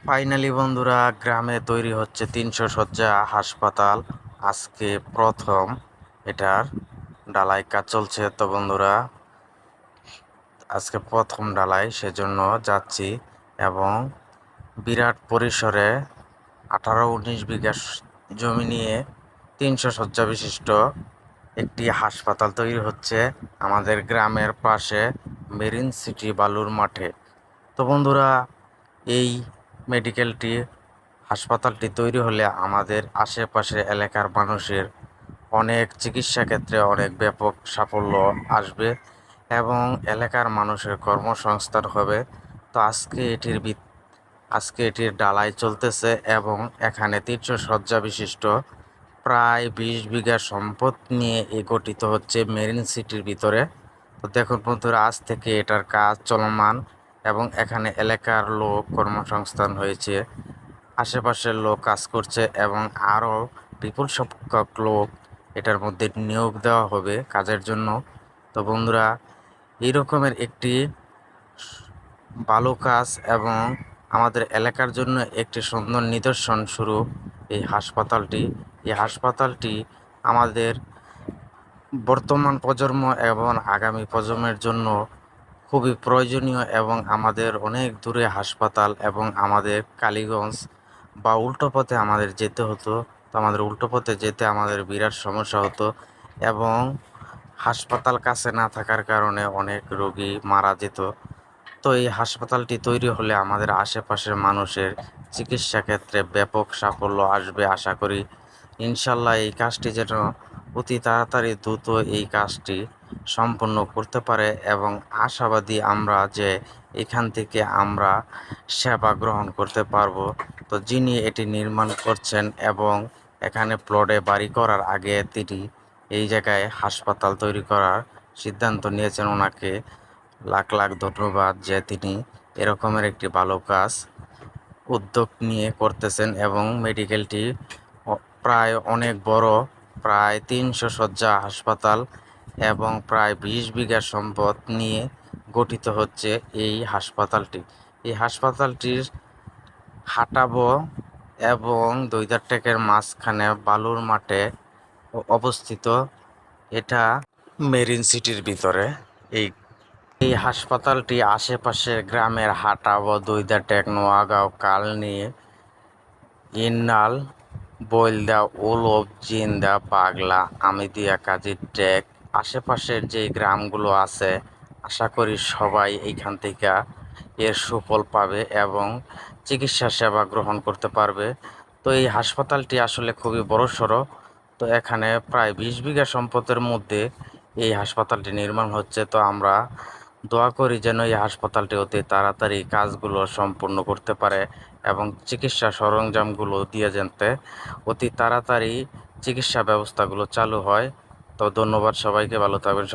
Finally বন্ধুরা, গ্রামে তৈরি হচ্ছে 300 শয্যা হাসপাতাল। আজকে প্রথম এটার ঢালাই কাজ চলছে। তো বন্ধুরা, আজকে প্রথম ঢালাই, সেজন্য যাচ্ছি। এবং বিরাট পরিসরে 18-19 বিঘা জমি নিয়ে 300 শয্যা বিশিষ্ট একটি হাসপাতাল তৈরি হচ্ছে আমাদের গ্রামের পাশে মেরিন সিটি বালুর মাঠে। তো বন্ধুরা, এই মেডিকেলটি হাসপাতালটি তৈরি হলে আমাদের আশেপাশে এলাকার মানুষের অনেক চিকিৎসা ক্ষেত্রে অনেক ব্যাপক সাফল্য আসবে এবং এলাকার মানুষের কর্মসংস্থান হবে। তো আজকে এটির ঢালাই চলতেছে এবং এখানে 300 শয্যা বিশিষ্ট প্রায় 20 বিঘা সম্পদ নিয়ে গঠিত হচ্ছে মেরিন সিটির ভিতরে। তো দেখুন বন্ধুরা, আজ থেকে এটার কাজ চলমান এবং এখানে এলাকার লোক কর্মসংস্থান হয়েছে, আশেপাশের লোক কাজ করছে এবং আরও বিপুল সংখ্যক লোক এটার মধ্যে নিয়োগ দেওয়া হবে কাজের জন্য। তো বন্ধুরা, এই রকমের একটি ভালো কাজ এবং আমাদের এলাকার জন্য একটি সুন্দর নিদর্শন স্বরূপ এই হাসপাতালটি আমাদের বর্তমান প্রজন্ম এবং আগামী প্রজন্মের জন্য খুবই প্রয়োজনীয় এবং আমাদের অনেক দূরে হাসপাতাল এবং আমাদের কালীগঞ্জ বা উল্টো পথে আমাদের যেতে হতো। তো আমাদের উল্টো পথে যেতে আমাদের বিরাট সমস্যা হতো এবং হাসপাতাল কাছে না থাকার কারণে অনেক রোগী মারা যেত। তো এই হাসপাতালটি তৈরি হলে আমাদের আশেপাশের মানুষের চিকিৎসা ক্ষেত্রে ব্যাপক সাফল্য আসবে আশা করি। ইনশাল্লাহ এই কাজটি যেন অতি তাড়াতাড়ি দ্রুত এই কাজটি সম্পন্ন করতে পারে এবং আশাবাদী আমরা যে এখান থেকে আমরা সেবা গ্রহণ করতে পারবো। তো যিনি এটি নির্মাণ করছেন এবং এখানে প্লটে বাড়ি করার আগে তিনি এই জায়গায় হাসপাতাল তৈরি করার সিদ্ধান্ত নিয়েছেন, ওনাকে লাখ লাখ ধন্যবাদ যে তিনি এরকমের একটি ভালো কাজ উদ্যোগ নিয়ে করতেছেন এবং মেডিকেলটি প্রায় অনেক বড়, প্রায় 300 শয্যা হাসপাতাল এবং প্রায় 20 বিঘা সম্পদ নিয়ে গঠিত হচ্ছে এই হাসপাতালটির হাঁটাবো এবং দৈদারটেকের মাঝখানে বালুর মাঠে অবস্থিত। এটা মেরিন সিটির ভিতরে। এই এই হাসপাতালটি আশেপাশের গ্রামের হাটাবো, দৈদারটেক, নোয়াগাঁও, কালনী, ইন্নাল, বইলদা, উলব, জিন্দা, পাগলা, আমিদিয়া, কাজিরটেক, আশেপাশের যে গ্রামগুলো আছে, আশা করি সবাই এইখান থেকে এর সুফল পাবে এবং চিকিৎসা সেবা গ্রহণ করতে পারবে। তো এই হাসপাতালটি আসলে খুবই বড়সড়। তো এখানে প্রায় 20 বিঘা সম্পদের মধ্যে এই হাসপাতালটি নির্মাণ হচ্ছে। তো আমরা দোয়া করি যেন এই হাসপাতালটি অতি তাড়াতাড়ি কাজগুলো সম্পূর্ণ করতে পারে এবং চিকিৎসা সরঞ্জামগুলো দিয়ে যেতে অতি তাড়াতাড়ি চিকিৎসা ব্যবস্থাগুলো চালু হয়। তো ধন্যবাদ সবাইকে, ভালো থাকবেন।